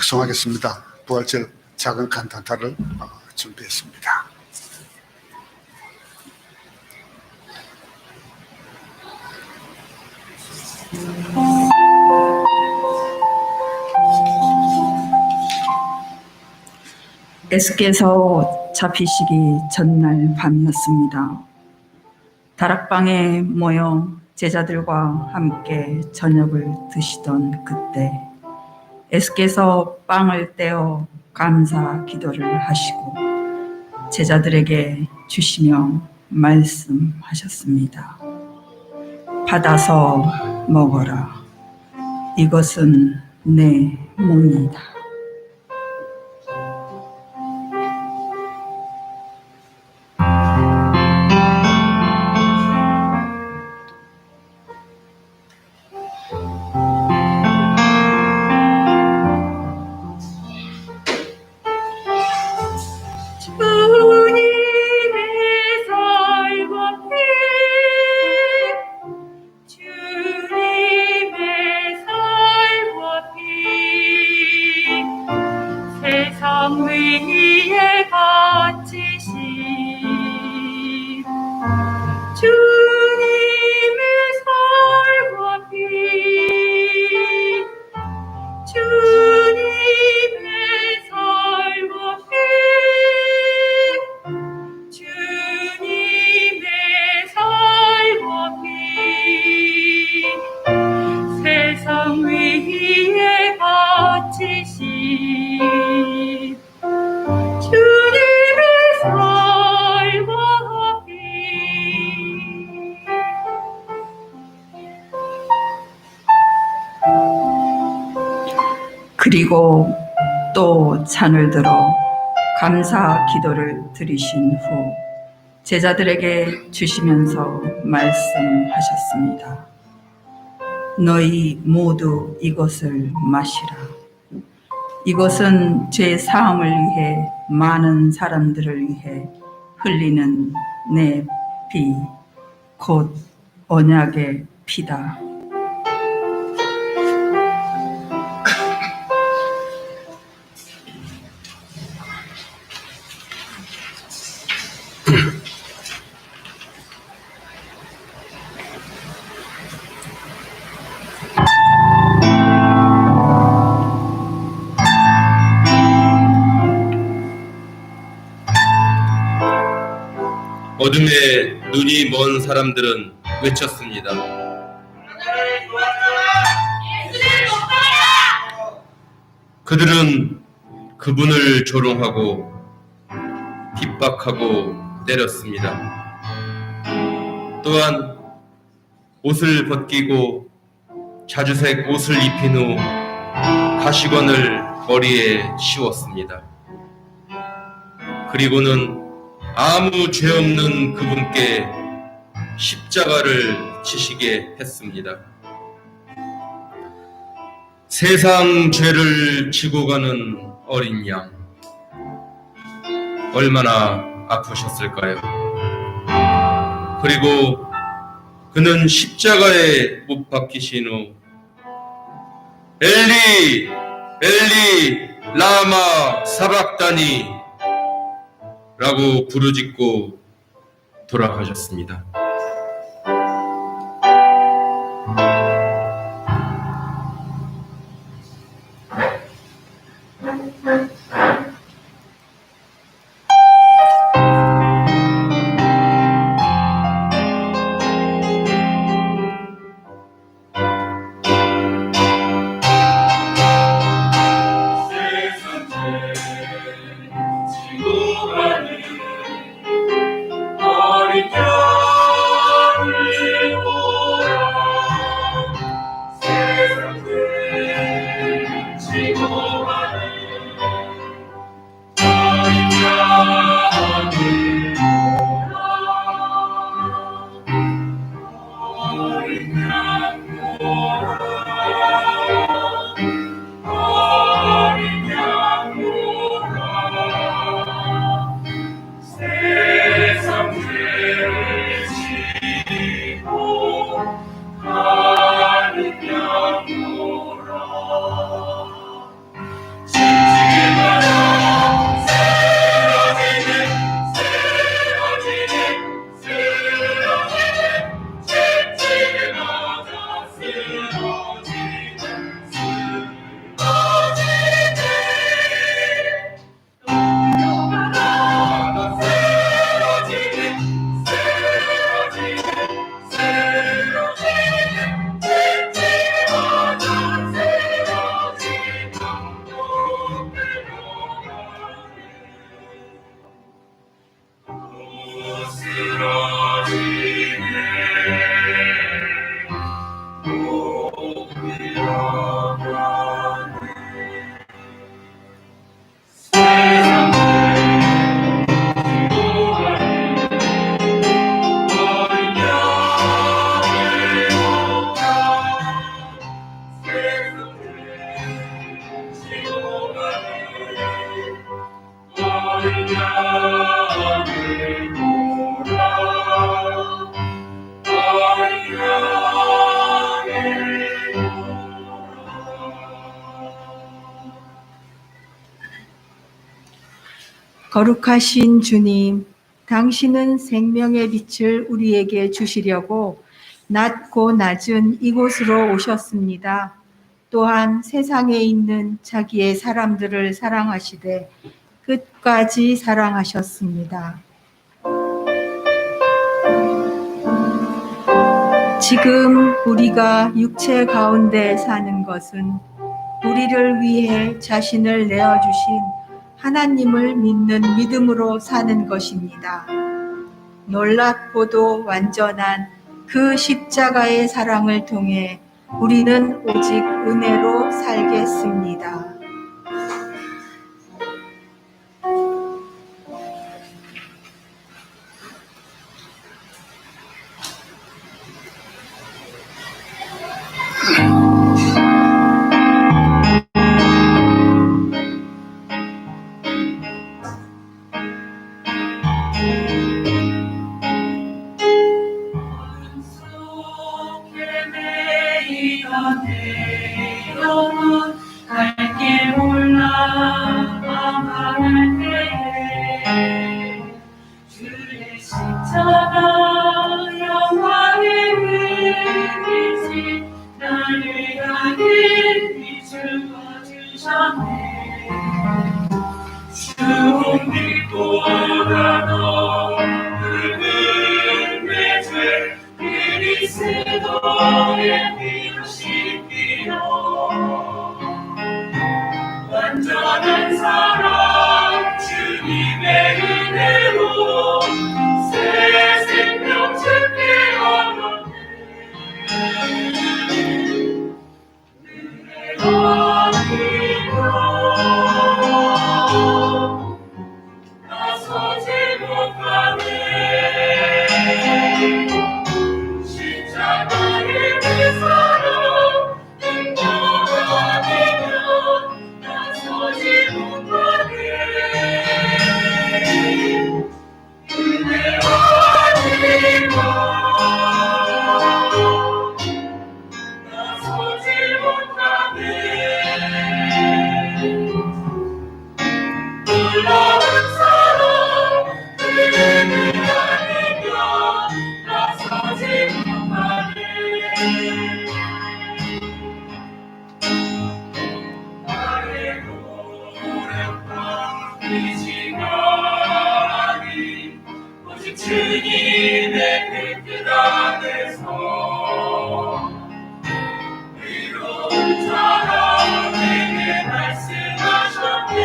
작성하겠습니다. 부활절 작은 칸타타를 준비했습니다. 예수께서 잡히시기 전날 밤이었습니다. 다락방에 모여 제자들과 함께 저녁을 드시던 그때 예수께서 빵을 떼어 감사 기도를 하시고 제자들에게 주시며 말씀하셨습니다. 받아서 먹어라. 이것은 내 몸이다. 세상 위에 갇히신 주님의 살과 피, 주님의 살과 피, 주님의 살과 피, 세상 위에 갇히신 그리고 또 잔을 들어 감사 기도를 드리신 후 제자들에게 주시면서 말씀하셨습니다. 너희 모두 이것을 마시라. 이것은 죄 사함을 위해 많은 사람들을 위해 흘리는 내 피, 곧 언약의 피다. 어둠에 눈이 먼 사람들은 외쳤습니다. 그들은 그분을 조롱하고 핍박하고 때렸습니다. 또한 옷을 벗기고 자주색 옷을 입힌 후 가시관을 머리에 씌웠습니다. 그리고는 아무 죄 없는 그분께 십자가를 지시게 했습니다. 세상 죄를 지고 가는 어린 양, 얼마나 아프셨을까요? 그리고 그는 십자가에 못 박히신 후 엘리 엘리 라마 사박다니 라고 부르짖고 돌아가셨습니다. 언약을 보라 언약을 거룩하신 주님, 당신은 생명의 빛을 우리에게 주시려고 낮고 낮은 이곳으로 오셨습니다. 또한 세상에 있는 자기의 사람들을 사랑하시되 끝까지 사랑하셨습니다. 지금 우리가 육체 가운데 사는 것은 우리를 위해 자신을 내어주신 하나님을 믿는 믿음으로 사는 것입니다. 놀랍고도 완전한 그 십자가의 사랑을 통해 우리는 오직 은혜로 살겠습니다. 내 영혼 갈길 몰라 망할 때에 주의 십자가 영광의 빛이 나를 향해 비추어 주셨네. 주홍 빛보다 더 붉은 내 죄 그리스도의 피로 씻기려 완전한 사랑 주님의 은혜로 새 생명 주께 얻었네. 은혜가 아니라 나서지 못하네. 십자가의 그 사랑 인정하면 나서지 못하네. 은혜와 아니라 나서지 못하네. 놀라운 사랑 은혜 아니면 나서지 못하네. 나의 노력과 의지가 아닌 오직 주님의 그 뜻 안에서 의로운 자라 내게 말씀하셨네.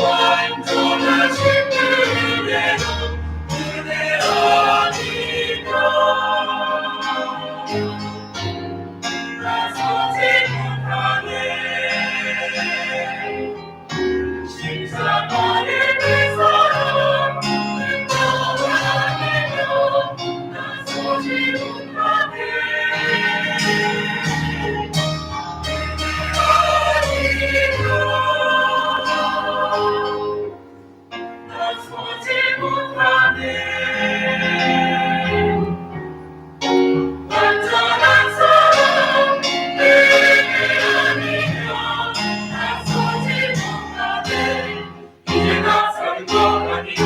완전하신 그 은혜로 은혜 아니라 나서지 못하네. 십자가의 그 사랑 인정하면 나서지 못하네. 나서지 못하네. 완전한 사랑 은혜 아니면 나서지 못하네. 이제 나 산거 아니요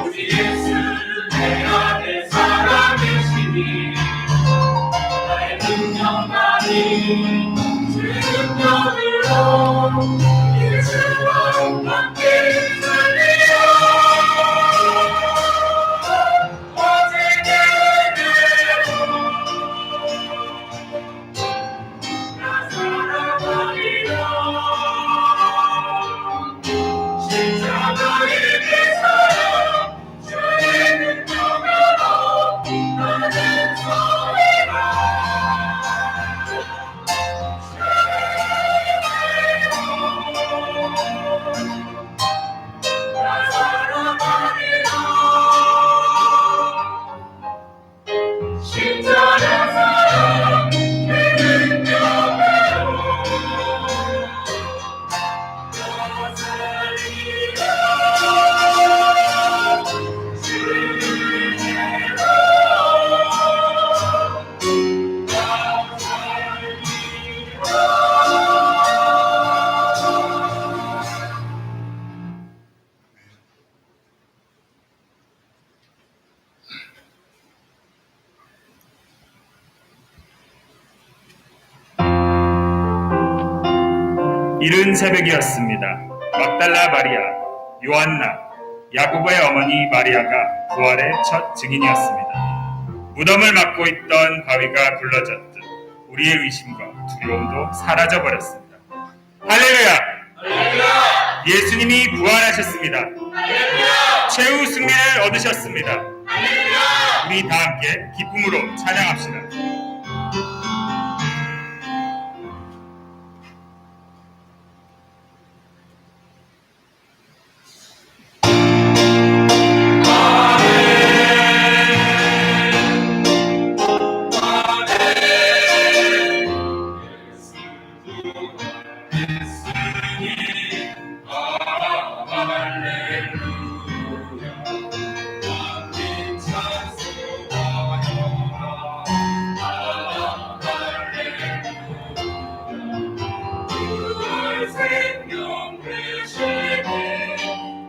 오직 예수 내 안에 살아계시니 나의 능력만이 주님만으로 예수와 함께 살리라. 오직 은혜로 나 살아가리라. 십자가의 그 사랑 주의 능력으로 나는 서리라. 주의 이른 새벽이었습니다. 막달라 마리아, 요한나, 야고보의 어머니 마리아가 부활의 첫 증인이었습니다. 무덤을 막고 있던 바위가 굴러졌듯 우리의 의심과 두려움도 사라져버렸습니다. 할렐루야! 할렐루야! 예수님이 부활하셨습니다. 할렐루야! 최후 승리를 얻으셨습니다. 할렐루야! 우리 다 함께 기쁨으로 찬양합시다. 생명 되시니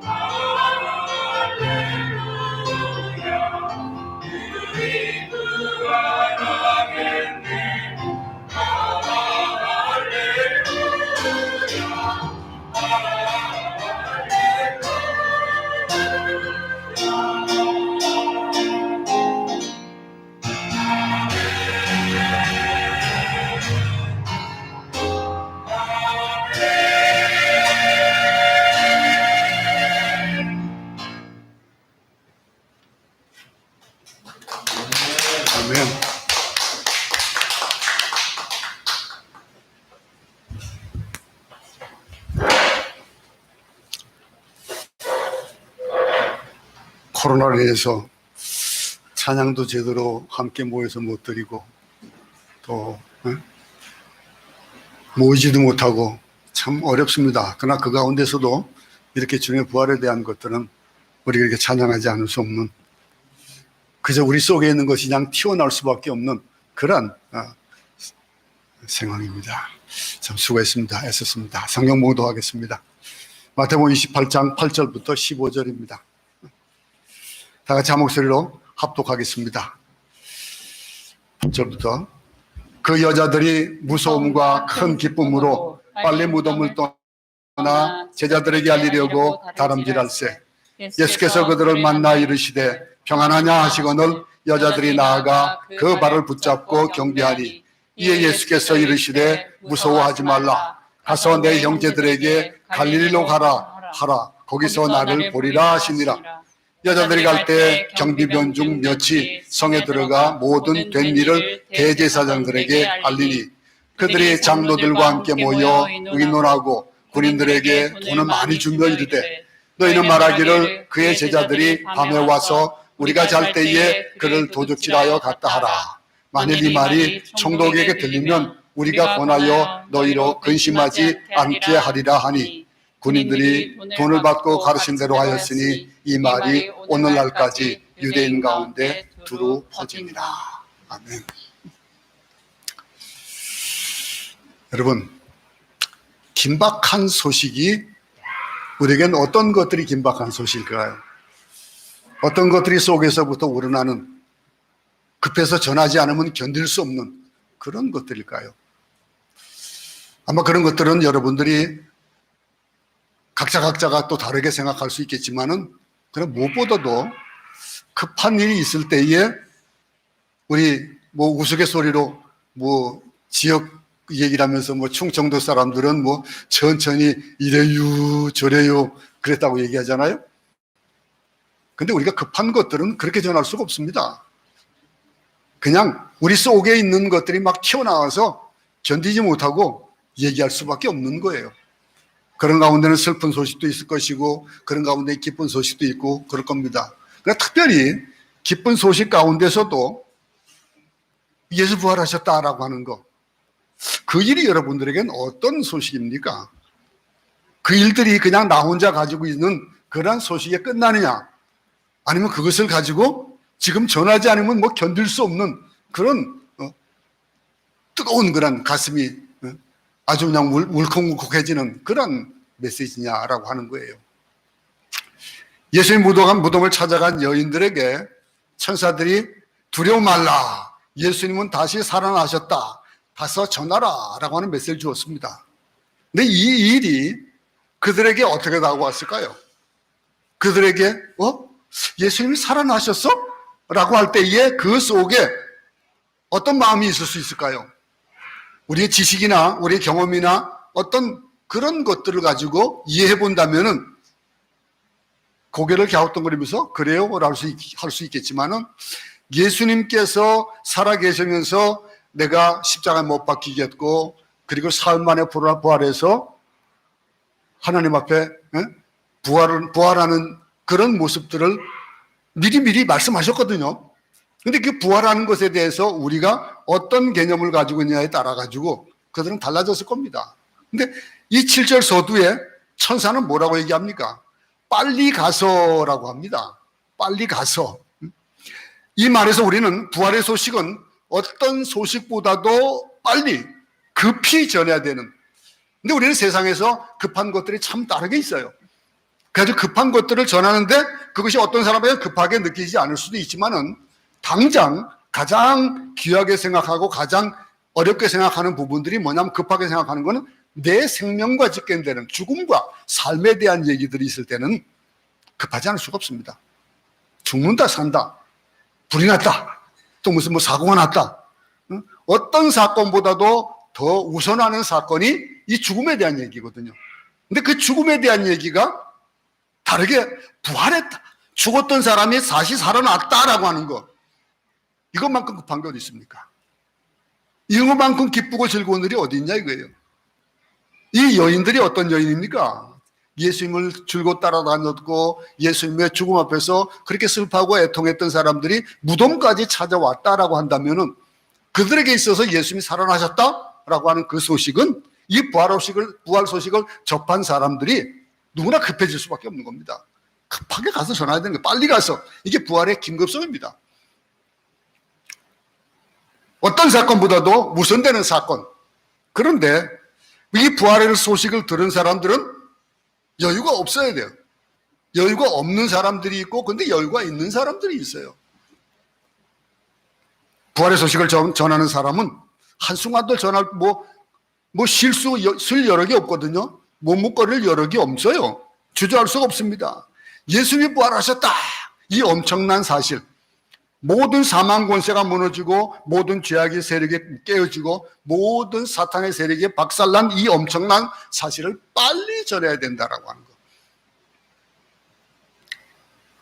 할렐루야 우리 부활하겠네 할렐루야 아멘. 코로나로 인해서 찬양도 제대로 함께 모여서 못 드리고 또 모이지도 못하고 참 어렵습니다. 그러나 그 가운데서도 이렇게 주님의 부활에 대한 것들은 우리가 이렇게 찬양하지 않을 수 없는, 그저 우리 속에 있는 것이 그냥 튀어나올 수밖에 없는 그런 상황입니다. 참 수고했습니다. 애썼습니다. 성경 봉독하겠습니다. 마태복음 28장 8절부터 15절입니다. 다 같이 한 목소리로 합독하겠습니다. 8절부터 그 여자들이 무서움과 큰 기쁨으로 빨리 무덤을 떠나 제자들에게 알리려고 다름질할세. 예수께서 그들을 만나 이르시되 평안하냐 하시거늘 여자들이 나아가 그 발을 붙잡고 경배하니 이에 예수께서 이르시되 무서워하지 말라. 가서 내 형제들에게 갈릴리로 가라 하라. 거기서 나를 보리라 하시니라. 여자들이 갈 때 경비병 중 몇이 성에 들어가 모든 된 일을 대제사장들에게 알리니 그들이 장로들과 함께 모여 의논하고 군인들에게 돈을 많이 주며 이르되 너희는 말하기를 그의 제자들이 밤에 와서 우리가 잘 때에 그를 도둑질하여 갔다 하라. 만일 이 말이 총독에게 들리면 우리가 권하여 너희로 근심하지 않게 하리라 하니 군인들이 돈을 받고 가르친 대로 하였으니 이 말이 오늘날까지 유대인 가운데 두루 퍼집니다. 아멘. 여러분, 긴박한 소식이 우리에겐 어떤 것들이 긴박한 소식일까요? 어떤 것들이 속에서부터 우러나는, 급해서 전하지 않으면 견딜 수 없는 그런 것들일까요? 아마 그런 것들은 여러분들이 각자가 또 다르게 생각할 수 있겠지만은, 그럼 무엇보다도 급한 일이 있을 때에 우리 우스갯소리로 지역 얘기를 하면서 충청도 사람들은 천천히 이래요 저래요 그랬다고 얘기하잖아요. 근데 우리가 급한 것들은 그렇게 전할 수가 없습니다. 그냥 우리 속에 있는 것들이 막 튀어나와서 견디지 못하고 얘기할 수밖에 없는 거예요. 그런 가운데는 슬픈 소식도 있을 것이고 그런 가운데 기쁜 소식도 있고 그럴 겁니다. 그러나 특별히 기쁜 소식 가운데서도 예수 부활하셨다라고 하는 거, 그 일이 여러분들에겐 어떤 소식입니까? 그 일들이 그냥 나 혼자 가지고 있는 그러한 소식에 끝나느냐, 아니면 그것을 가지고 지금 전하지 않으면 견딜 수 없는 그런 뜨거운 그런 가슴이 아주 그냥 울컥울컥해지는 그런 메시지냐라고 하는 거예요. 예수님 무덤을 찾아간 여인들에게 천사들이 두려워 말라, 예수님은 다시 살아나셨다, 가서 전하라 라고 하는 메시지를 주었습니다. 근데 이 일이 그들에게 어떻게 다가왔을까요? 그들에게 예수님이 살아나셨어? 라고 할 때에 그 속에 어떤 마음이 있을 수 있을까요? 우리의 지식이나 우리의 경험이나 어떤 그런 것들을 가지고 이해해 본다면은 고개를 갸우뚱거리면서 그래요? 라고 할 수 있겠지만은 예수님께서 살아계시면서 내가 십자가에 못 박히겠고 그리고 사흘 만에 부활해서 하나님 앞에 부활하는 그런 모습들을 미리미리 말씀하셨거든요. 근데 그 부활하는 것에 대해서 우리가 어떤 개념을 가지고 있냐에 따라 가지고 그들은 달라졌을 겁니다. 근데 이 7절 서두에 천사는 뭐라고 얘기합니까? 빨리 가서라고 합니다. 빨리 가서. 이 말에서 우리는 부활의 소식은 어떤 소식보다도 빨리 급히 전해야 되는. 근데 우리는 세상에서 급한 것들이 참 다르게 있어요. 그래서 급한 것들을 전하는데 그것이 어떤 사람에게 급하게 느끼지 않을 수도 있지만은 당장 가장 귀하게 생각하고 가장 어렵게 생각하는 부분들이 뭐냐면 급하게 생각하는 거는 내 생명과 직결되는 죽음과 삶에 대한 얘기들이 있을 때는 급하지 않을 수가 없습니다. 죽는다 산다 불이 났다 또 무슨 뭐 사고가 났다 어떤 사건보다도 더 우선하는 사건이 이 죽음에 대한 얘기거든요. 근데 그 죽음에 대한 얘기가 다르게 부활했다 죽었던 사람이 다시 살아났다라고 하는 것 이것만큼 급한 게 어디 있습니까? 이것만큼 기쁘고 즐거운 일이 어디 있냐 이거예요. 이 여인들이 어떤 여인입니까? 예수님을 줄곧 따라다녔고 예수님의 죽음 앞에서 그렇게 슬퍼하고 애통했던 사람들이 무덤까지 찾아왔다라고 한다면은 그들에게 있어서 예수님이 살아나셨다라고 하는 그 소식은 이 부활 소식을 접한 사람들이 누구나 급해질 수밖에 없는 겁니다. 급하게 가서 전해야 되는 거예요. 빨리 가서. 이게 부활의 긴급성입니다. 어떤 사건보다도 우선되는 사건. 그런데 이 부활의 소식을 들은 사람들은 여유가 없어야 돼요. 여유가 없는 사람들이 있고 근데 여유가 있는 사람들이 있어요. 부활의 소식을 전하는 사람은 한순간도 전할 쉴 여력이 없거든요. 머뭇거릴 여력이 없어요. 주저할 수가 없습니다. 예수님이 부활하셨다. 이 엄청난 사실. 모든 사망 권세가 무너지고 모든 죄악의 세력이 깨어지고 모든 사탄의 세력이 박살난 이 엄청난 사실을 빨리 전해야 된다라고 하는 것.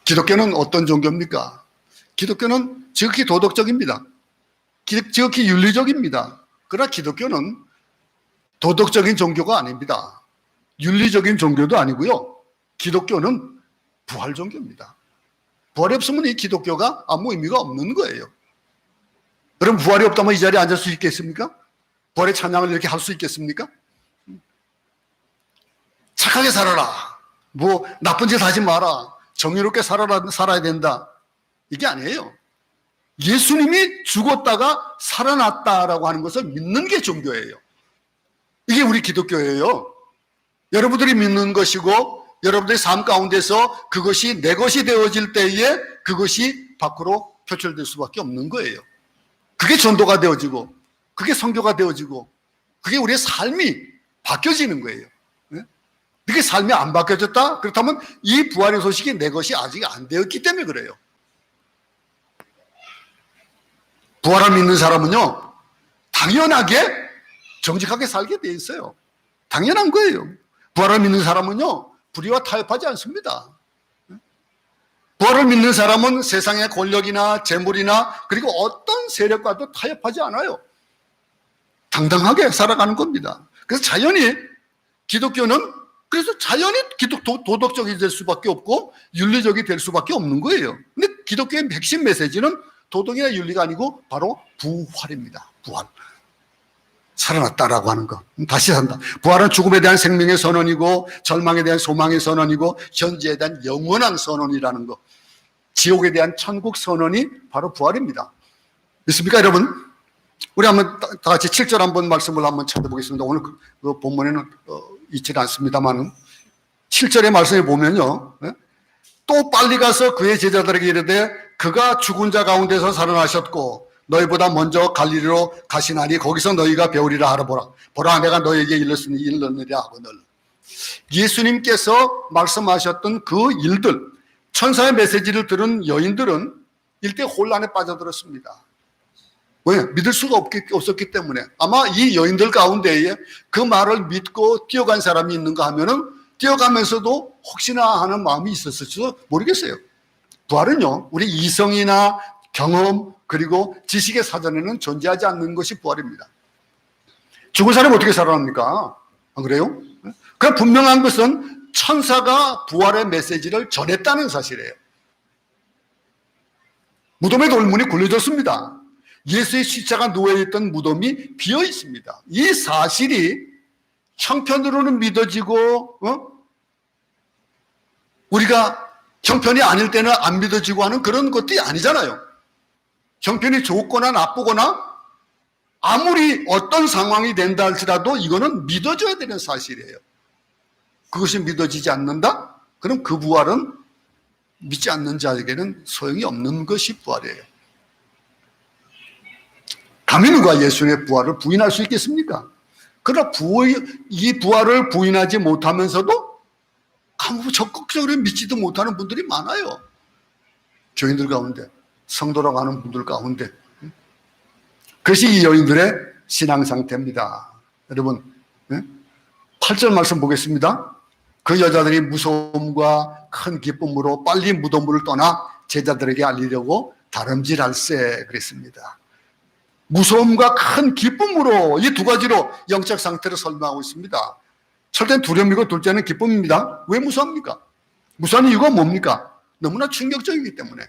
기독교는 어떤 종교입니까? 기독교는 지극히 도덕적입니다. 지극히 윤리적입니다. 그러나 기독교는 도덕적인 종교가 아닙니다. 윤리적인 종교도 아니고요. 기독교는 부활 종교입니다. 부활이 없으면 이 기독교가 아무 의미가 없는 거예요. 여러분 부활이 없다면 이 자리에 앉을 수 있겠습니까? 부활의 찬양을 이렇게 할 수 있겠습니까? 착하게 살아라. 나쁜 짓 하지 마라. 정의롭게 살아야 된다. 이게 아니에요. 예수님이 죽었다가 살아났다라고 하는 것을 믿는 게 종교예요. 이게 우리 기독교예요. 여러분들이 믿는 것이고 여러분들의 삶 가운데서 그것이 내 것이 되어질 때에 그것이 밖으로 표출될 수밖에 없는 거예요. 그게 전도가 되어지고 그게 선교가 되어지고 그게 우리의 삶이 바뀌어지는 거예요. 그게 삶이 안 바뀌어졌다? 그렇다면 이 부활의 소식이 내 것이 아직 안 되었기 때문에 그래요. 부활을 믿는 사람은요 당연하게 정직하게 살게 돼 있어요. 당연한 거예요. 부활을 믿는 사람은요 불의와 타협하지 않습니다. 부활을 믿는 사람은 세상의 권력이나 재물이나 그리고 어떤 세력과도 타협하지 않아요. 당당하게 살아가는 겁니다. 그래서 자연히 기독교는 도덕적이 될 수밖에 없고 윤리적이 될 수밖에 없는 거예요. 근데 기독교의 핵심 메시지는 도덕이나 윤리가 아니고 바로 부활입니다. 부활. 살아났다라고 하는 것. 다시 산다. 부활은 죽음에 대한 생명의 선언이고 절망에 대한 소망의 선언이고 현재에 대한 영원한 선언이라는 것. 지옥에 대한 천국 선언이 바로 부활입니다. 믿습니까 여러분? 우리 한번 다 같이 7절 한번 말씀을 한번 찾아보겠습니다. 오늘 그 본문에는 있지 않습니다만 7절의 말씀에 보면요. 또 빨리 가서 그의 제자들에게 이르되 그가 죽은 자 가운데서 살아나셨고 너희보다 먼저 갈릴리로 가시나니 거기서 너희가 배우리라 하라. 보라 내가 너희에게 일렀느니라 하거늘. 예수님께서 말씀하셨던 그 일들, 천사의 메시지를 들은 여인들은 일대 혼란에 빠져들었습니다. 왜? 믿을 수가 없었기 때문에. 아마 이 여인들 가운데에 그 말을 믿고 뛰어간 사람이 있는가 하면은 뛰어가면서도 혹시나 하는 마음이 있었을지도 모르겠어요. 부활은요, 우리 이성이나 경험 그리고 지식의 사전에는 존재하지 않는 것이 부활입니다. 죽은 사람이 어떻게 살아납니까? 안 그래요? 그 분명한 것은 천사가 부활의 메시지를 전했다는 사실이에요. 무덤의 돌문이 굴려졌습니다. 예수의 십자가 누워있던 무덤이 비어 있습니다. 이 사실이 형편으로는 믿어지고 우리가 형편이 아닐 때는 안 믿어지고 하는 그런 것들이 아니잖아요. 형편이 좋거나 나쁘거나 아무리 어떤 상황이 된다 할지라도 이거는 믿어져야 되는 사실이에요. 그것이 믿어지지 않는다? 그럼 그 부활은 믿지 않는 자에게는 소용이 없는 것이 부활이에요. 감히 누가 예수님의 부활을 부인할 수 있겠습니까? 그러나 이 부활을 부인하지 못하면서도 아무 적극적으로 믿지도 못하는 분들이 많아요. 교인들 가운데, 성도라고 하는 분들 가운데. 그것이 이 여인들의 신앙 상태입니다. 여러분, 8절 말씀 보겠습니다. 그 여자들이 무서움과 큰 기쁨으로 빨리 무덤을 떠나 제자들에게 알리려고 다름질할세 그랬습니다. 무서움과 큰 기쁨으로 이 두 가지로 영적 상태를 설명하고 있습니다. 첫째는 두려움이고 둘째는 기쁨입니다. 왜 무서워합니까? 무서운 이유가 뭡니까? 너무나 충격적이기 때문에.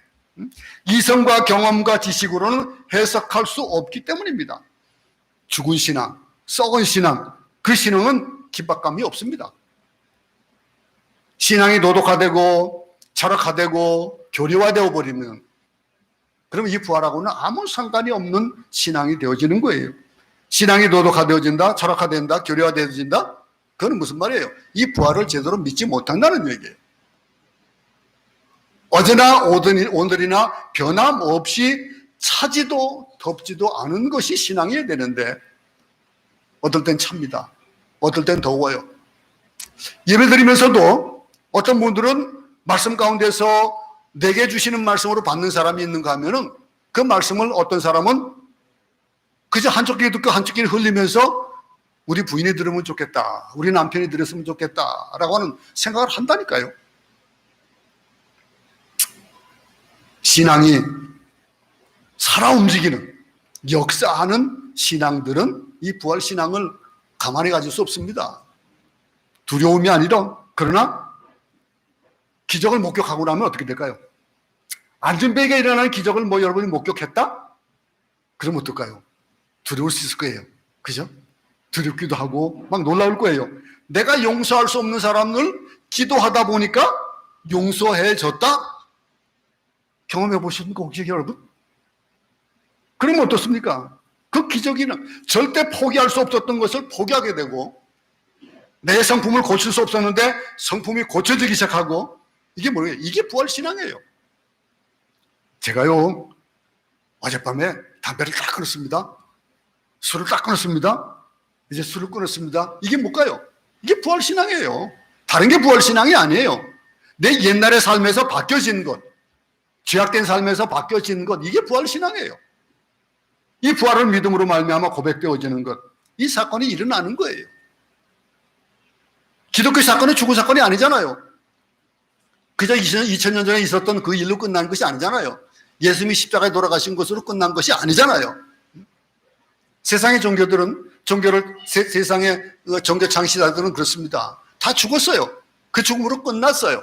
이성과 경험과 지식으로는 해석할 수 없기 때문입니다. 죽은 신앙, 썩은 신앙, 그 신앙은 긴박감이 없습니다. 신앙이 도덕화되고 철학화되고 교리화되어 버리면 그럼 이 부활하고는 아무 상관이 없는 신앙이 되어지는 거예요. 신앙이 도덕화되어진다, 철학화된다, 교리화되어진다? 그건 무슨 말이에요? 이 부활을 제대로 믿지 못한다는 얘기예요. 어제나 오늘이나 변함없이 차지도 덥지도 않은 것이 신앙이어야 되는데 어떨 땐 찹니다. 어떨 땐 더워요. 예배드리면서도 어떤 분들은 말씀 가운데서 내게 주시는 말씀으로 받는 사람이 있는가 하면은 그 말씀을 어떤 사람은 그저 한쪽 귀에 듣고 한쪽 귀에 흘리면서 우리 부인이 들으면 좋겠다, 우리 남편이 들었으면 좋겠다라고 하는 생각을 한다니까요. 신앙이 살아 움직이는 역사하는 신앙들은 이 부활 신앙을 가만히 가질 수 없습니다. 두려움이 아니라 그러나 기적을 목격하고 나면 어떻게 될까요? 안전벨에 일어나는 기적을 여러분이 목격했다? 그럼 어떨까요? 두려울 수 있을 거예요. 그죠? 두렵기도 하고 막 놀라울 거예요. 내가 용서할 수 없는 사람을 기도하다 보니까 용서해졌다? 경험해 보셨습니까? 혹시 여러분? 그러면 어떻습니까? 그 기적이는 절대 포기할 수 없었던 것을 포기하게 되고 내 성품을 고칠 수 없었는데 성품이 고쳐지기 시작하고 이게 뭐예요? 이게 부활신앙이에요. 제가요 어젯밤에 담배를 딱 끊었습니다. 술을 딱 끊었습니다. 이제 술을 끊었습니다. 이게 뭘까요? 이게 부활신앙이에요. 다른 게 부활신앙이 아니에요. 내 옛날의 삶에서 바뀌어진 것, 죄악된 삶에서 바뀌어진 것, 이게 부활신앙이에요. 이 부활을 믿음으로 말미암아 고백되어지는 것, 이 사건이 일어나는 거예요. 기독교 사건은 죽은 사건이 아니잖아요. 그저 2000년 전에 있었던 그 일로 끝난 것이 아니잖아요. 예수님이 십자가에 돌아가신 것으로 끝난 것이 아니잖아요. 세상의 세상의 종교 창시자들은 그렇습니다. 다 죽었어요. 그 죽음으로 끝났어요.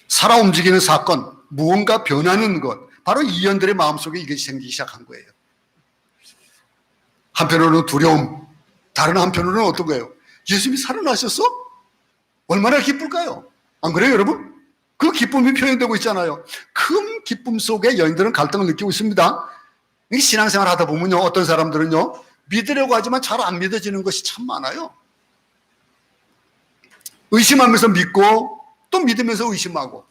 살아 움직이는 사건, 무언가 변하는 것, 바로 이언들의 마음속에 이것이 생기기 시작한 거예요. 한편으로는 두려움, 다른 한편으로는 어떤 거예요? 예수님이 살아나셨어? 얼마나 기쁠까요? 안 그래요, 여러분? 그 기쁨이 표현되고 있잖아요. 큰 기쁨 속에 여인들은 갈등을 느끼고 있습니다. 신앙생활 하다 보면요, 어떤 사람들은요, 믿으려고 하지만 잘 안 믿어지는 것이 참 많아요. 의심하면서 믿고 또 믿으면서 의심하고.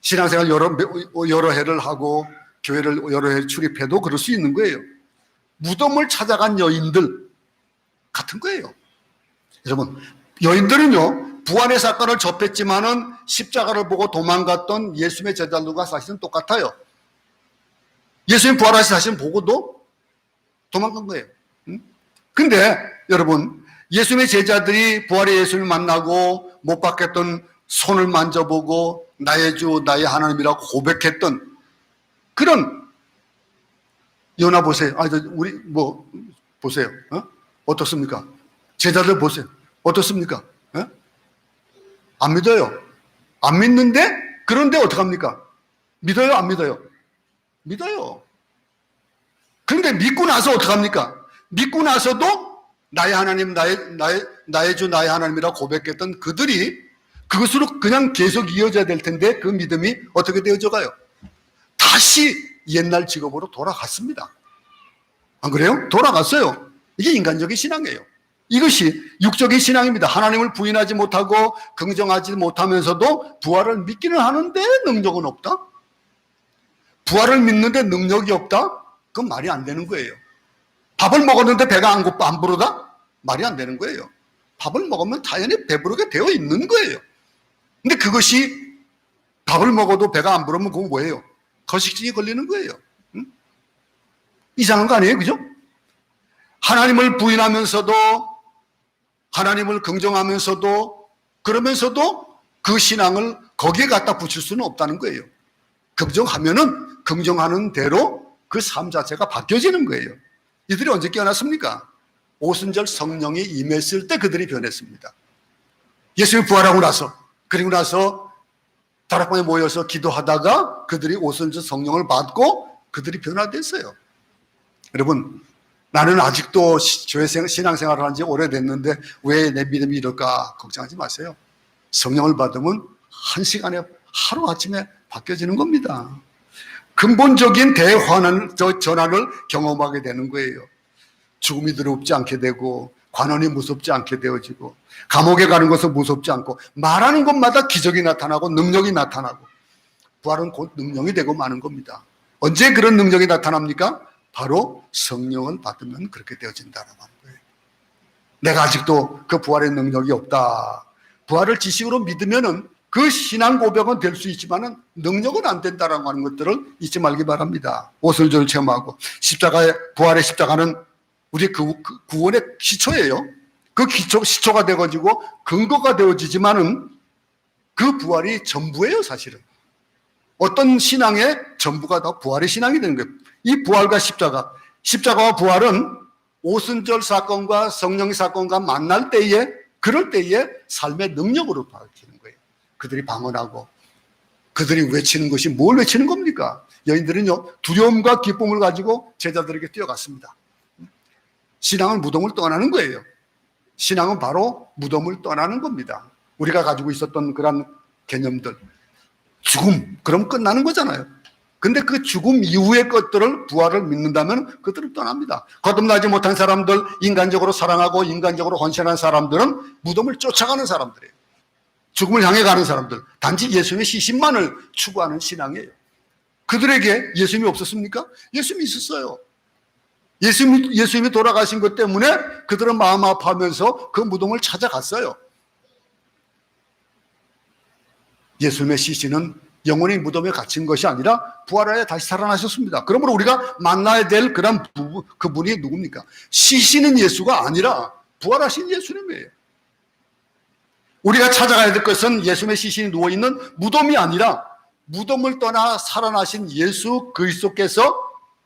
신앙생활 여러 해를 하고 교회를 여러 해 출입해도 그럴 수 있는 거예요. 무덤을 찾아간 여인들 같은 거예요. 여러분, 여인들은요, 부활의 사건을 접했지만은 십자가를 보고 도망갔던 예수님의 제자들과 사실은 똑같아요. 예수님 부활하신 사실은 보고도 도망간 거예요. 근데 여러분, 예수님의 제자들이 부활의 예수님을 만나고 못 박혔던 손을 만져보고 나의 주, 나의 하나님이라고 고백했던 그런 요나 보세요. 우리 보세요. 어떻습니까? 제자들 보세요. 어떻습니까? 안 믿어요. 안 믿는데 그런데 어떡합니까? 믿어요? 안 믿어요? 믿어요. 그런데 믿고 나서 어떡합니까? 믿고 나서도 나의 하나님, 나의 주, 나의 하나님이라고 고백했던 그들이 그것으로 그냥 계속 이어져야 될 텐데 그 믿음이 어떻게 되어져 가요? 다시 옛날 직업으로 돌아갔습니다. 안 그래요? 돌아갔어요. 이게 인간적인 신앙이에요. 이것이 육적인 신앙입니다. 하나님을 부인하지 못하고 긍정하지 못하면서도 부활을 믿기는 하는데 능력은 없다? 부활을 믿는데 능력이 없다? 그건 말이 안 되는 거예요. 밥을 먹었는데 배가 안 부르다? 말이 안 되는 거예요. 밥을 먹으면 당연히 배부르게 되어 있는 거예요. 근데 그것이 밥을 먹어도 배가 안 부르면 그건 뭐예요? 거식증이 걸리는 거예요. 응? 이상한 거 아니에요? 그죠? 하나님을 부인하면서도 하나님을 긍정하면서도 그러면서도 그 신앙을 거기에 갖다 붙일 수는 없다는 거예요. 긍정하면은 긍정하는 대로 그 삶 자체가 바뀌어지는 거예요. 이들이 언제 깨어났습니까? 오순절 성령이 임했을 때 그들이 변했습니다. 예수님이 부활하고 나서 그리고 나서 다락방에 모여서 기도하다가 그들이 오순절 성령을 받고 그들이 변화됐어요. 여러분, 나는 아직도 교회 신앙생활을 한 지 오래됐는데 왜 내 믿음이 이럴까 걱정하지 마세요. 성령을 받으면 한 시간에 하루아침에 바뀌어지는 겁니다. 근본적인 전환을 경험하게 되는 거예요. 죽음이 두렵지 않게 되고 관원이 무섭지 않게 되어지고 감옥에 가는 것은 무섭지 않고 말하는 것마다 기적이 나타나고 능력이 나타나고 부활은 곧 능력이 되고 마는 겁니다. 언제 그런 능력이 나타납니까? 바로 성령을 받으면 그렇게 되어진다라고 하는 거예요. 내가 아직도 그 부활의 능력이 없다. 부활을 지식으로 믿으면은 그 신앙 고백은 될 수 있지만은 능력은 안 된다라고 하는 것들을 잊지 말기 바랍니다. 오순절을 체험하고 부활의 십자가는 우리 구원의 기초예요. 그 시초가 되어지고 근거가 되어지지만은 그 부활이 전부예요, 사실은. 어떤 신앙의 전부가 다 부활의 신앙이 되는 거예요. 이 부활과 십자가와 부활은 오순절 사건과 성령의 사건과 만날 때에, 그럴 때에 삶의 능력으로 밝히는 거예요. 그들이 방언하고 그들이 외치는 것이 뭘 외치는 겁니까? 여인들은요, 두려움과 기쁨을 가지고 제자들에게 뛰어갔습니다. 신앙은 무덤을 떠나는 거예요. 신앙은 바로 무덤을 떠나는 겁니다. 우리가 가지고 있었던 그런 개념들, 죽음, 그럼 끝나는 거잖아요. 근데 그 죽음 이후의 것들을 부활을 믿는다면 그들은 떠납니다. 거듭나지 못한 사람들, 인간적으로 사랑하고 인간적으로 헌신한 사람들은 무덤을 쫓아가는 사람들이에요. 죽음을 향해 가는 사람들, 단지 예수님의 시신만을 추구하는 신앙이에요. 그들에게 예수님이 없었습니까? 예수님이 있었어요. 예수님이 돌아가신 것 때문에 그들은 마음 아파하면서 그 무덤을 찾아갔어요. 예수님의 시신은 영원히 무덤에 갇힌 것이 아니라 부활하여 다시 살아나셨습니다. 그러므로 우리가 만나야 될 그분이 누굽니까? 시신은 예수가 아니라 부활하신 예수님이에요. 우리가 찾아가야 될 것은 예수님의 시신이 누워있는 무덤이 아니라 무덤을 떠나 살아나신 예수 그리스도께서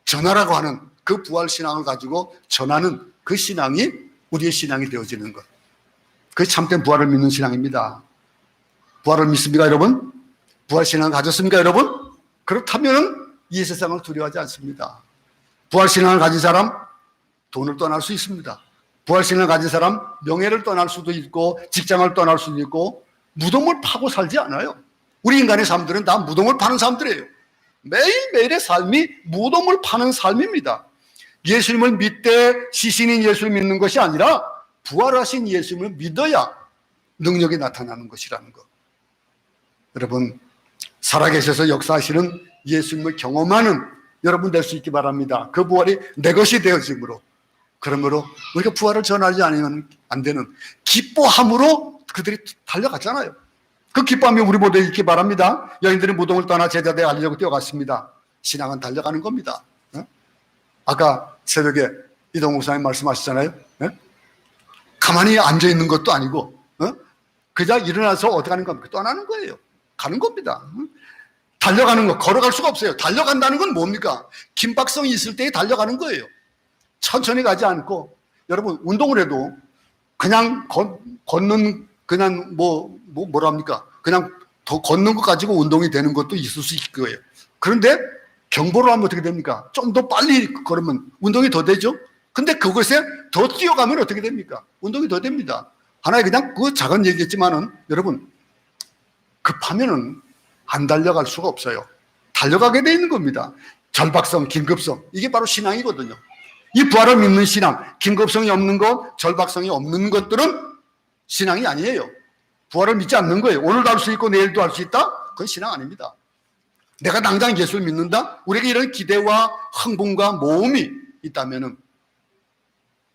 전하라고 하는 그 부활 신앙을 가지고 전하는 그 신앙이 우리의 신앙이 되어지는 것. 그게 참된 부활을 믿는 신앙입니다. 부활을 믿습니까, 여러분? 부활 신앙을 가졌습니까, 여러분? 그렇다면 이 세상을 두려워하지 않습니다. 부활 신앙을 가진 사람 돈을 떠날 수 있습니다. 부활 신앙을 가진 사람 명예를 떠날 수도 있고 직장을 떠날 수도 있고 무덤을 파고 살지 않아요. 우리 인간의 삶들은 다 무덤을 파는 삶들이에요. 매일매일의 삶이 무덤을 파는 삶입니다. 예수님을 믿되 시신인 예수를 믿는 것이 아니라 부활하신 예수님을 믿어야 능력이 나타나는 것이라는 것. 여러분, 살아계셔서 역사하시는 예수님을 경험하는 여러분 될 수 있기 바랍니다. 그 부활이 내 것이 되어짐으로, 그러므로 우리가 부활을 전하지 않으면 안 되는 기뻐함으로 그들이 달려갔잖아요. 그 기뻐함이 우리 모두에 있기 바랍니다. 여인들이 무덤을 떠나 제자들에 알리려고 뛰어갔습니다. 신앙은 달려가는 겁니다. 아까 새벽에 이동 목사님 말씀하셨잖아요. 가만히 앉아있는 것도 아니고 그냥 일어나서 어떻게 하는 겁니까? 떠나는 거예요. 가는 겁니다. 달려가는 거, 걸어갈 수가 없어요. 달려간다는 건 뭡니까? 긴박성이 있을 때 달려가는 거예요. 천천히 가지 않고, 여러분 운동을 해도 그냥 걷는, 그냥 뭐랍니까? 그냥 더 걷는 것 가지고 운동이 되는 것도 있을 수 있을 거예요. 그런데 경보를 하면 어떻게 됩니까? 좀 더 빨리 걸으면 운동이 더 되죠? 근데 그것에 더 뛰어가면 어떻게 됩니까? 운동이 더 됩니다. 하나의 그냥 그 작은 얘기겠지만은, 여러분, 급하면은 안 달려갈 수가 없어요. 달려가게 돼 있는 겁니다. 절박성, 긴급성, 이게 바로 신앙이거든요. 이 부활을 믿는 신앙, 긴급성이 없는 것, 절박성이 없는 것들은 신앙이 아니에요. 부활을 믿지 않는 거예요. 오늘도 할 수 있고 내일도 할 수 있다? 그건 신앙 아닙니다. 내가 당장 예수를 믿는다? 우리에게 이런 기대와 흥분과 모험이 있다면은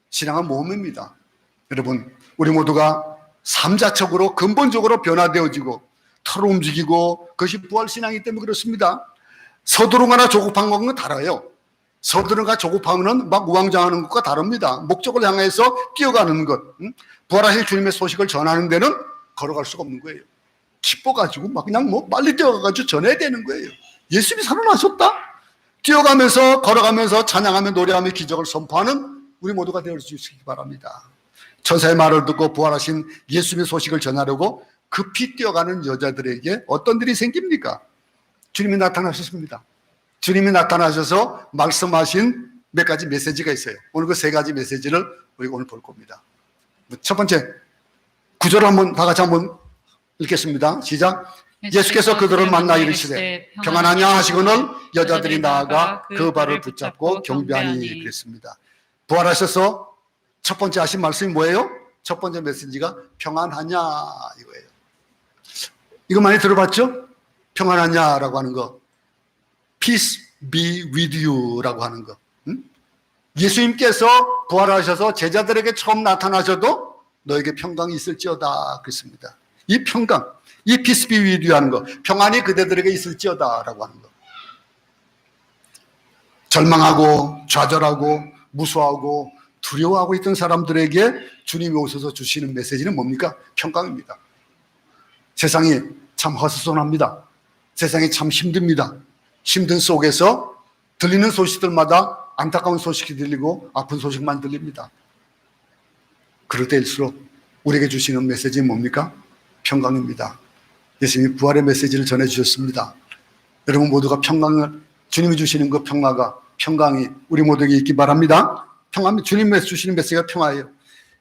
신앙은 모험입니다. 여러분, 우리 모두가 삶자적으로 근본적으로 변화되어지고 털어 움직이고, 그것이 부활신앙이기 때문에 그렇습니다. 서두르거나 조급한 것은 달라요. 서두르거나 조급하면 막 우왕좌왕하는 것과 다릅니다. 목적을 향해서 뛰어가는 것, 부활하신 주님의 소식을 전하는 데는 걸어갈 수가 없는 거예요. 기뻐가지고 막 그냥 빨리 뛰어가가지고 전해야 되는 거예요. 예수님이 살아나셨다? 뛰어가면서, 걸어가면서, 찬양하며, 노래하며 기적을 선포하는 우리 모두가 되어 수 있기 바랍니다. 천사의 말을 듣고 부활하신 예수님의 소식을 전하려고 급히 뛰어가는 여자들에게 어떤 일이 생깁니까? 주님이 나타나셨습니다. 주님이 나타나셔서 말씀하신 몇 가지 메시지가 있어요. 오늘 그 세 가지 메시지를 우리가 오늘 볼 겁니다. 첫 번째, 구절을 다 같이 한번 읽겠습니다. 시작. 예수께서 그들을 만나 이르시되 평안하냐 하시거늘 여자들이 나아가 그 발을 붙잡고 경배하니 그랬습니다. 부활하셔서 첫 번째 하신 말씀이 뭐예요? 첫 번째 메시지가 평안하냐 이거예요. 이거 많이 들어봤죠? 평안하냐라고 하는 거. Peace be with you라고 하는 거. 예수님께서 부활하셔서 제자들에게 처음 나타나셔도 너에게 평강이 있을지어다 그랬습니다. 이 평강, 이 peace be with you 하는 거, 평안이 그대들에게 있을지어다라고 하는 거. 절망하고 좌절하고 무서워하고 두려워하고 있던 사람들에게 주님이 오셔서 주시는 메시지는 뭡니까? 평강입니다. 세상이 참 허스손합니다. 세상이 참 힘듭니다. 힘든 속에서 들리는 소식들마다 안타까운 소식이 들리고 아픈 소식만 들립니다. 그럴 때일수록 우리에게 주시는 메시지는 뭡니까? 평강입니다. 예수님이 부활의 메시지를 전해주셨습니다. 여러분 모두가 평강을, 주님이 주시는 그 평강이 우리 모두에게 있기 바랍니다. 평안이 주님이 주시는 메시지가 평화예요.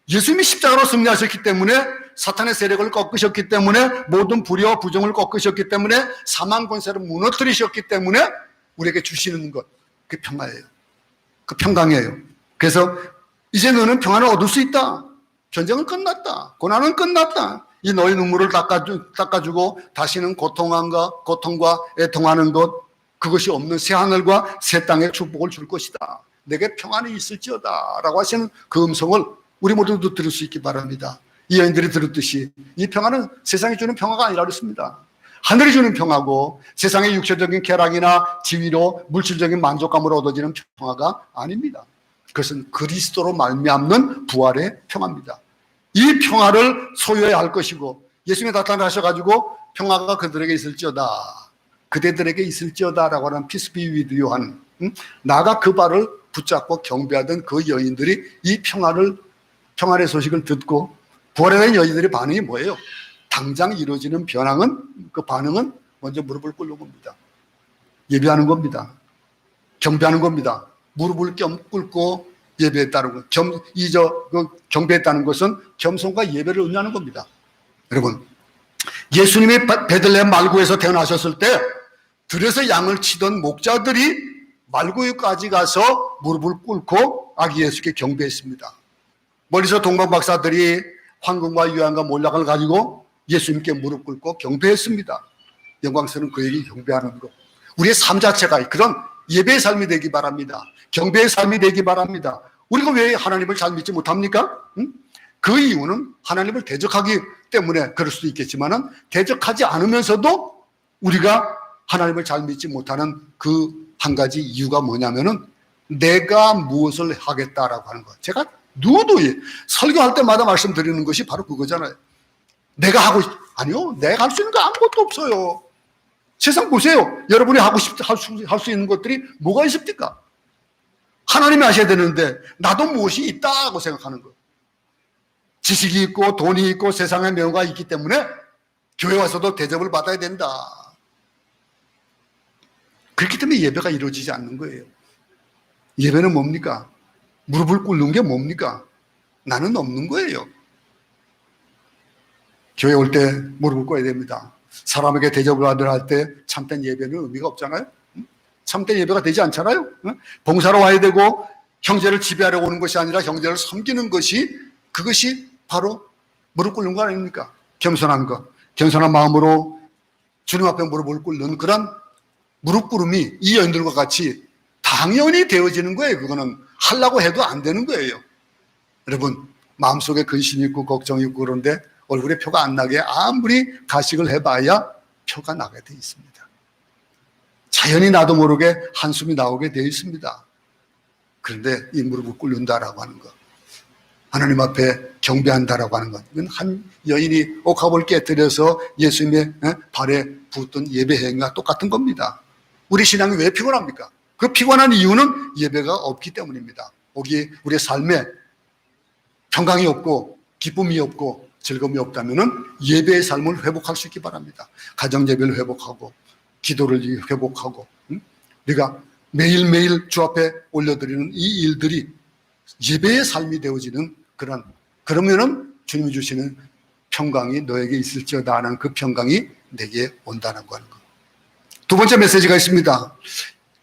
예수님이 십자가로 승리하셨기 때문에, 사탄의 세력을 꺾으셨기 때문에, 모든 불의와 부정을 꺾으셨기 때문에, 사망 권세를 무너뜨리셨기 때문에 우리에게 주시는 것, 그 평화예요. 그 평강이에요. 그래서 이제 너는 평안을 얻을 수 있다. 전쟁은 끝났다. 고난은 끝났다. 이 너의 눈물을 닦아주고 다시는 고통과 애통하는 것, 그것이 없는 새 하늘과 새 땅의 축복을 줄 것이다. 내게 평안이 있을지어다 라고 하시는 그 음성을 우리 모두도 들을 수 있기 바랍니다. 이 여인들이 들었듯이 이 평안은 세상이 주는 평화가 아니라 그렇습니다. 하늘이 주는 평화고 세상의 육체적인 쾌락이나 지위로 물질적인 만족감으로 얻어지는 평화가 아닙니다. 그것은 그리스도로 말미암는 부활의 평화입니다. 이 평화를 소유해야 할 것이고, 예수님이 나타나셔가지고 평화가 그들에게 있을지어다, 그대들에게 있을지어다라고 하는 peace be with you 하는, 나가 그 발을 붙잡고 경배하던 그 여인들이 이 평안의 소식을 듣고 부활에 대한 여인들의 반응이 뭐예요? 당장 이루어지는 그 반응은 먼저 무릎을 꿇는 겁니다. 예배하는 겁니다. 경배하는 겁니다. 무릎을 꿇고 예배했다는 것. 경배했다는 것은 겸손과 예배를 의미하는 겁니다. 여러분, 예수님이 베들레헴 말구에서 태어나셨을 때 들에서 양을 치던 목자들이 말구유까지 가서 무릎을 꿇고 아기 예수께 경배했습니다. 멀리서 동방박사들이 황금과 유향과 몰락을 가지고 예수님께 무릎 꿇고 경배했습니다. 영광스러운 그에게 경배하는 것. 우리의 삶 자체가 그런 예배의 삶이 되기 바랍니다. 경배의 삶이 되기 바랍니다. 우리가 왜 하나님을 잘 믿지 못합니까? 그 이유는 하나님을 대적하기 때문에 그럴 수도 있겠지만은 대적하지 않으면서도 우리가 하나님을 잘 믿지 못하는 그 한 가지 이유가 뭐냐면은 내가 무엇을 하겠다라고 하는 것. 제가 누구도 설교할 때마다 말씀드리는 것이 바로 그거잖아요. 내가 하고 아니요, 내가 할 수 있는 거 아무것도 없어요. 세상 보세요. 여러분이 할 수 있는 것들이 뭐가 있습니까? 하나님이 하셔야 되는데 나도 무엇이 있다고 생각하는 거예요. 지식이 있고 돈이 있고 세상의 명예가 있기 때문에 교회 와서도 대접을 받아야 된다. 그렇기 때문에 예배가 이루어지지 않는 거예요. 예배는 뭡니까? 무릎을 꿇는 게 뭡니까? 나는 없는 거예요. 교회 올 때 무릎을 꿇어야 됩니다. 사람에게 대접을 받으러 할 때 참된 예배는 의미가 없잖아요. 참된 예배가 되지 않잖아요. 봉사로 와야 되고 형제를 지배하러 오는 것이 아니라 형제를 섬기는 것이 그것이 바로 무릎 꿇는 거 아닙니까? 겸손한 것. 겸손한 마음으로 주님 앞에 무릎을 꿇는 그런 무릎 꿇음이 이 여인들과 같이 당연히 되어지는 거예요. 그거는 하려고 해도 안 되는 거예요. 여러분 마음속에 근심이 있고 걱정이 있고 그런데 얼굴에 표가 안 나게 아무리 가식을 해봐야 표가 나게 돼 있습니다. 자연히 나도 모르게 한숨이 나오게 되어 있습니다. 그런데 이 무릎을 꿇는다라고 하는 것, 하나님 앞에 경배한다라고 하는 것, 이건 한 여인이 옥합을 깨뜨려서 예수님의 발에 붓던 예배 행위와 똑같은 겁니다. 우리 신앙이 왜 피곤합니까? 그 피곤한 이유는 예배가 없기 때문입니다. 우리의 삶에 평강이 없고 기쁨이 없고 즐거움이 없다면 예배의 삶을 회복할 수 있기 바랍니다. 가정 예배를 회복하고 기도를 회복하고 우리가 매일매일 주 앞에 올려드리는 이 일들이 예배의 삶이 되어지는 그러면은 주님이 주시는 평강이 너에게 있을지어다 하는 그 평강이 내게 온다는 거 하는 거. 두 번째 메시지가 있습니다.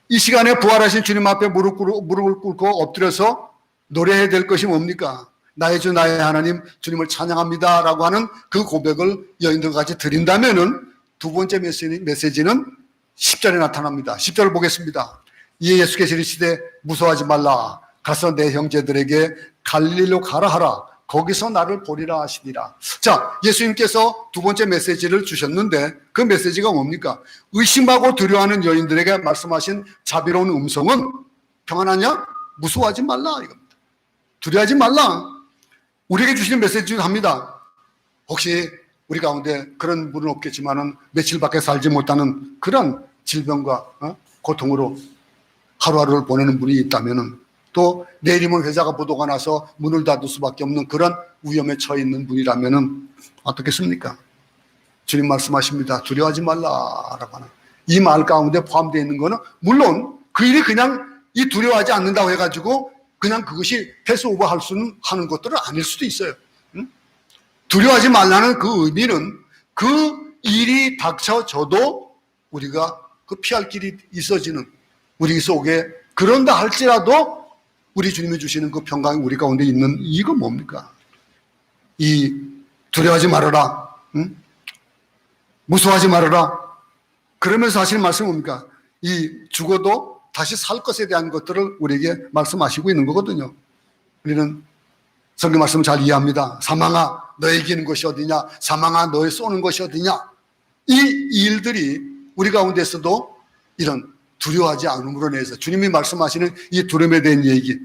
이 시간에 부활하신 주님 앞에 무릎을 꿇고 엎드려서 노래해야 될 것이 뭡니까? 나의 주 나의 하나님 주님을 찬양합니다 라고 하는 그 고백을 여인들과 같이 드린다면은 두 번째 메시지는 10절에 나타납니다. 10절을 보겠습니다. 이에 예수께서 이르시되 무서워하지 말라. 가서 내 형제들에게 갈릴리로 가라 하라. 거기서 나를 보리라 하시니라. 자, 예수님께서 두 번째 메시지를 주셨는데 그 메시지가 뭡니까? 의심하고 두려워하는 여인들에게 말씀하신 자비로운 음성은 평안하냐? 무서워하지 말라 이겁니다. 두려워하지 말라. 우리에게 주시는 메시지 중 합니다. 혹시 우리 가운데 그런 분은 없겠지만은 며칠밖에 살지 못하는 그런 질병과 고통으로 하루하루를 보내는 분이 있다면은 또 내일이면 회사가 부도가 나서 문을 닫을 수밖에 없는 그런 위험에 처해 있는 분이라면은 어떻겠습니까? 주님 말씀하십니다. 두려워하지 말라라고 하는 이 말 가운데 포함되어 있는 거는 물론 그 일이 그냥 이 두려워하지 않는다고 해가지고 그냥 그것이 패스오버 할 수는 하는 것들은 아닐 수도 있어요. 두려워하지 말라는 그 의미는 그 일이 닥쳐져도 우리가 그 피할 길이 있어지는 우리 속에 그런다 할지라도 우리 주님이 주시는 그 평강이 우리 가운데 있는 이거 뭡니까? 이 두려워하지 말아라. 무서워하지 말아라. 그러면서 하시는 말씀은 뭡니까? 이 죽어도 다시 살 것에 대한 것들을 우리에게 말씀하시고 있는 거거든요. 우리는 성경 말씀을 잘 이해합니다. 사망아 너의 이기는 것이 어디냐? 사망아 너의 쏘는 것이 어디냐? 이 일들이 우리 가운데서도 이런 두려워하지 않음으로 인해서 주님이 말씀하시는 이 두려움에 대한 얘기,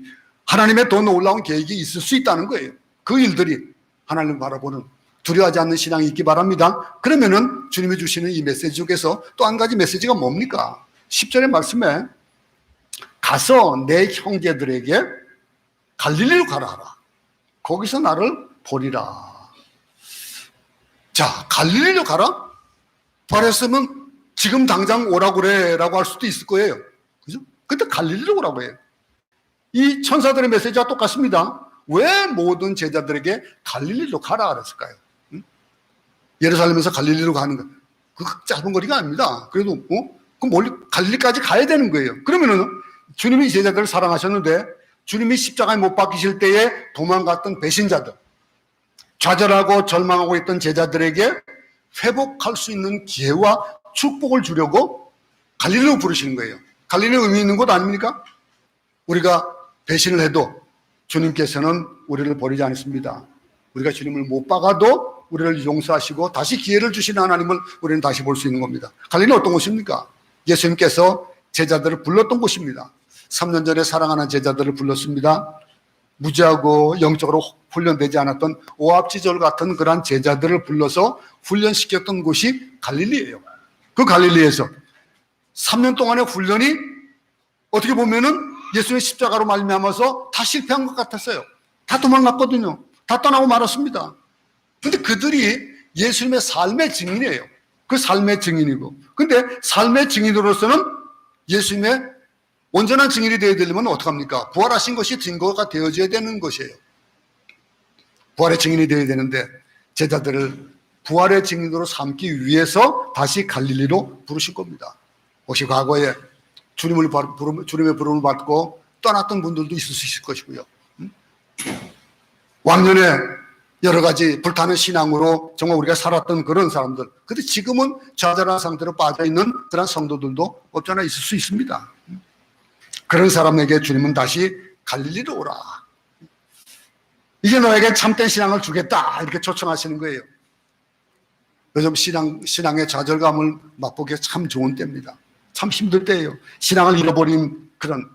하나님의 더 놀라운 계획이 있을 수 있다는 거예요. 그 일들이 하나님을 바라보는 두려워하지 않는 신앙이 있기 바랍니다. 그러면은 주님이 주시는 이 메시지 중에서 또 한 가지 메시지가 뭡니까? 10절의 말씀에 가서 내 형제들에게 갈릴리로 가라 하라. 거기서 나를 보리라. 자, 갈릴리로 가라? 말했으면 지금 당장 오라고 그래라고 할 수도 있을 거예요. 그죠? 근데 갈릴리로 오라고 해요. 이 천사들의 메시지와 똑같습니다. 왜 모든 제자들에게 갈릴리로 가라 그랬을까요? 예루살렘에서 갈릴리로 가는 거. 그 짧은 거리가 아닙니다. 그래도 그 멀리 갈릴리까지 가야 되는 거예요. 그러면은 주님이 제자들을 사랑하셨는데 주님이 십자가에 못 박히실 때에 도망갔던 배신자들, 좌절하고 절망하고 있던 제자들에게 회복할 수 있는 기회와 축복을 주려고 갈릴리로 부르시는 거예요. 갈릴리는 의미 있는 곳 아닙니까? 우리가 배신을 해도 주님께서는 우리를 버리지 않습니다. 우리가 주님을 못 박아도 우리를 용서하시고 다시 기회를 주시는 하나님을 우리는 다시 볼 수 있는 겁니다. 갈릴리는 어떤 곳입니까? 예수님께서 제자들을 불렀던 곳입니다. 3년 전에 사랑하는 제자들을 불렀습니다. 무지하고 영적으로 훈련되지 않았던 오합지졸 같은 그런 제자들을 불러서 훈련시켰던 곳이 갈릴리예요. 그 갈릴리에서 3년 동안의 훈련이 어떻게 보면은 예수의 십자가로 말미암아서 다 실패한 것 같았어요. 다 도망갔거든요. 다 떠나고 말았습니다. 근데 그들이 예수님의 삶의 증인이에요. 그 삶의 증인이고. 근데 삶의 증인으로서는 예수님의 온전한 증인이 되어야 되려면 어떡합니까? 부활하신 것이 증거가 되어져야 되는 것이에요. 부활의 증인이 되어야 되는데 제자들을 부활의 증인으로 삼기 위해서 다시 갈릴리로 부르신 겁니다. 혹시 과거에 주님의 부름을 받고 떠났던 분들도 있을 수 있을 것이고요. 왕년에 여러 가지 불타는 신앙으로 정말 우리가 살았던 그런 사람들. 근데 지금은 좌절한 상태로 빠져있는 그런 성도들도 없지 않아 있을 수 있습니다. 그런 사람에게 주님은 다시 갈릴리로 오라. 이제 너에게 참된 신앙을 주겠다. 이렇게 초청하시는 거예요. 요즘 신앙의 좌절감을 맛보기에 참 좋은 때입니다. 참 힘들 때예요. 신앙을 잃어버린 그런,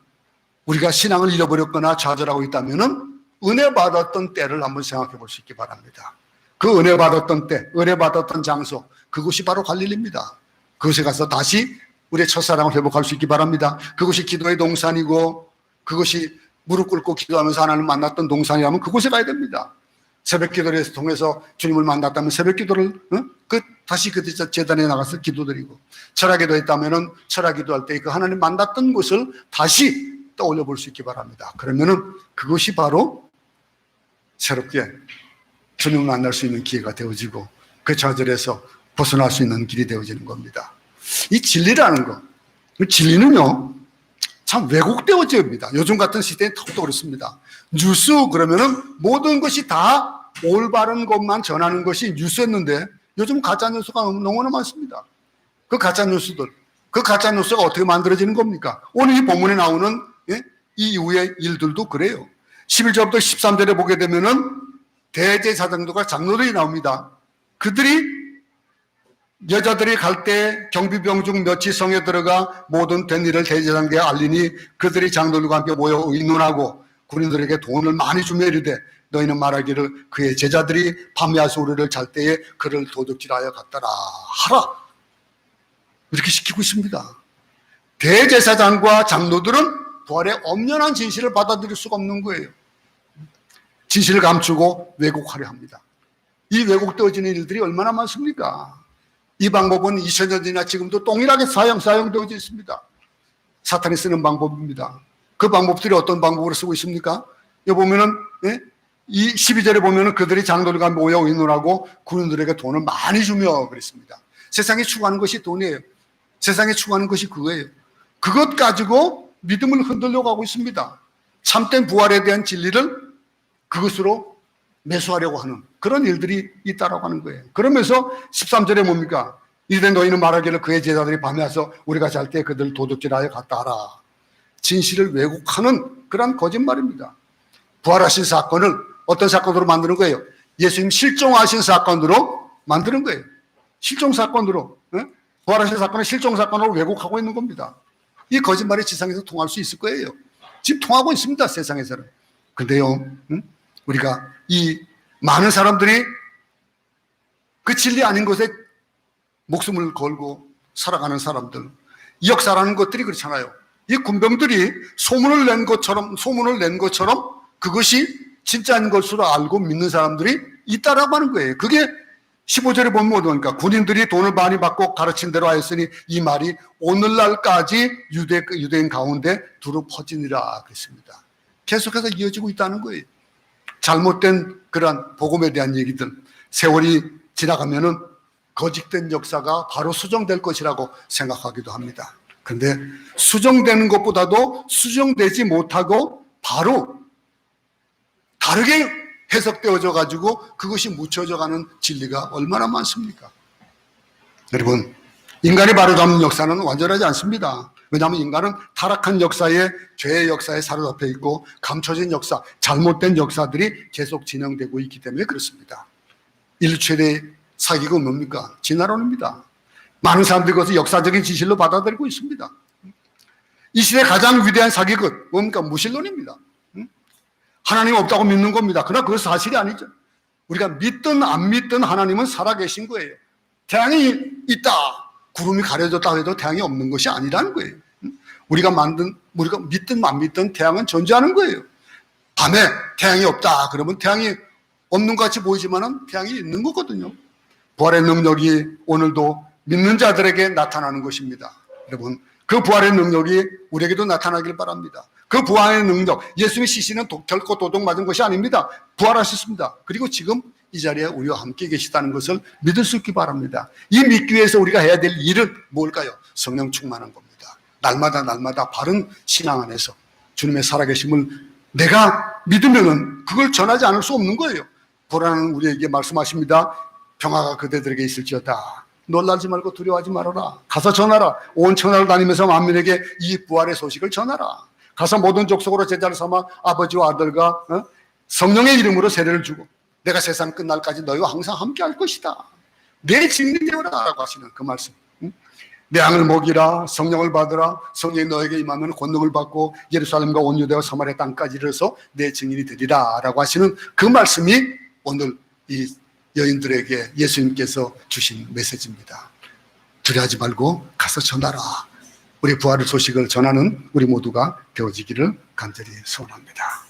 우리가 신앙을 잃어버렸거나 좌절하고 있다면은 은혜 받았던 때를 한번 생각해 볼 수 있기 바랍니다. 그 은혜 받았던 때, 은혜 받았던 장소, 그곳이 바로 갈릴리입니다. 그곳에 가서 다시 우리의 첫사랑을 회복할 수 있기 바랍니다. 그것이 기도의 동산이고 그것이 무릎 꿇고 기도하면서 하나님을 만났던 동산이라면 그곳에 가야 됩니다. 새벽 기도를 통해서 주님을 만났다면 새벽 기도를 다시 그 제단에 나가서 기도드리고, 철학기도 했다면은 철학기도 할 때 그 하나님 만났던 곳을 다시 떠올려 볼 수 있기 바랍니다. 그러면은 그것이 바로 새롭게 주님을 만날 수 있는 기회가 되어지고 그 좌절에서 벗어날 수 있는 길이 되어지는 겁니다. 이 진리라는 거, 진리는요 참 왜곡되어집니다. 요즘 같은 시대에 더욱더 그렇습니다. 뉴스 그러면은 모든 것이 다 올바른 것만 전하는 것이 뉴스였는데 요즘 가짜 뉴스가 너무나 많습니다. 그 가짜 뉴스가 어떻게 만들어지는 겁니까? 오늘 이 본문에 나오는 이 이후의 일들도 그래요. 11절부터 13절에 보게 되면은 대제사장들과 장로들이 나옵니다. 그들이 여자들이 갈 때 경비병 중 몇이 성에 들어가 모든 된 일을 대제사장에게 알리니 그들이 장로들과 함께 모여 의논하고 군인들에게 돈을 많이 주며 이르되 너희는 말하기를 그의 제자들이 밤에 우리를 잘 때에 그를 도둑질하여 갔더라 하라. 이렇게 시키고 있습니다. 대제사장과 장로들은 부활의 엄연한 진실을 받아들일 수가 없는 거예요. 진실을 감추고 왜곡하려 합니다. 이 왜곡되어지는 일들이 얼마나 많습니까? 이 방법은 2000년 전이나 지금도 동일하게 사용되어져 있습니다. 사탄이 쓰는 방법입니다. 그 방법들이 어떤 방법으로 쓰고 있습니까? 여기 보면은 이 12절에 보면은 그들이 장로들과 모여 의논하고 군인들에게 돈을 많이 주며 그랬습니다. 세상에 추구하는 것이 돈이에요. 세상에 추구하는 것이 그거예요. 그것 가지고 믿음을 흔들려 가고 있습니다. 참된 부활에 대한 진리를 그것으로 매수하려고 하는 그런 일들이 있다라고 하는 거예요. 그러면서 13절에 뭡니까? 이르되 너희는 말하기를 그의 제자들이 밤에 와서 우리가 잘 때 그들 도둑질하여 갔다 하라. 진실을 왜곡하는 그런 거짓말입니다. 부활하신 사건을 어떤 사건으로 만드는 거예요? 예수님 실종하신 사건으로 만드는 거예요. 실종 사건으로. 부활하신 사건을 실종 사건으로 왜곡하고 있는 겁니다. 이 거짓말이 지상에서 통할 수 있을 거예요. 지금 통하고 있습니다. 세상에서는. 근데요, 우리가 이 많은 사람들이 그 진리 아닌 것에 목숨을 걸고 살아가는 사람들, 이 역사라는 것들이 그렇잖아요. 이 군병들이 소문을 낸 것처럼 그것이 진짜인 것으로 알고 믿는 사람들이 있다라고 하는 거예요. 그게 15절에 보면 뭐니까 군인들이 돈을 많이 받고 가르친 대로 하였으니 이 말이 오늘날까지 유대인 가운데 두루 퍼지니라 그랬습니다. 계속해서 이어지고 있다는 거예요. 잘못된 그런 복음에 대한 얘기들, 세월이 지나가면은 거짓된 역사가 바로 수정될 것이라고 생각하기도 합니다. 그런데 수정되는 것보다도 수정되지 못하고 바로 다르게 해석되어져 가지고 그것이 묻혀져 가는 진리가 얼마나 많습니까? 여러분, 인간이 바로잡는 역사는 완전하지 않습니다. 왜냐하면 인간은 타락한 역사에, 죄의 역사에 사로잡혀 있고 감춰진 역사, 잘못된 역사들이 계속 진행되고 있기 때문에 그렇습니다. 인류 최대 사기가 뭡니까? 진화론입니다. 많은 사람들이 그것을 역사적인 진실로 받아들이고 있습니다. 이 시대 가장 위대한 사기극 뭡니까? 무신론입니다. 하나님 없다고 믿는 겁니다. 그러나 그건 사실이 아니죠. 우리가 믿든 안 믿든 하나님은 살아계신 거예요. 태양이 있다, 구름이 가려졌다 해도 태양이 없는 것이 아니라는 거예요. 우리가 믿든 안 믿든 태양은 존재하는 거예요. 밤에 태양이 없다 그러면 태양이 없는 것 같이 보이지만 태양이 있는 거거든요. 부활의 능력이 오늘도 믿는 자들에게 나타나는 것입니다. 여러분, 그 부활의 능력이 우리에게도 나타나길 바랍니다. 그 부활의 능력, 예수님의 시신은 결코 도둑 맞은 것이 아닙니다. 부활하셨습니다. 그리고 지금 이 자리에 우리와 함께 계시다는 것을 믿을 수 있기 바랍니다. 이 믿기 위해서 우리가 해야 될 일은 뭘까요? 성령 충만한 겁니다. 날마다 바른 신앙 안에서 주님의 살아계심을 내가 믿으면은 그걸 전하지 않을 수 없는 거예요. 보라는 우리에게 말씀하십니다. 평화가 그대들에게 있을지어다. 놀라지 말고 두려워하지 말아라. 가서 전하라. 온 천하를 다니면서 만민에게 이 부활의 소식을 전하라. 가서 모든 족속으로 제자를 삼아 아버지와 아들과 성령의 이름으로 세례를 주고 내가 세상 끝날까지 너희와 항상 함께 할 것이다. 내 증인이 되어라 라고 하시는 그 말씀. 내 양을 먹이라, 성령을 받으라, 성령이 너에게 임하면 권능을 받고 예루살렘과 온 유대와 사마리아 땅까지 이르러서 내 증인이 되리라 라고 하시는 그 말씀이 오늘 이 여인들에게 예수님께서 주신 메시지입니다. 두려워하지 말고 가서 전하라. 우리 부활의 소식을 전하는 우리 모두가 되어지기를 간절히 소원합니다.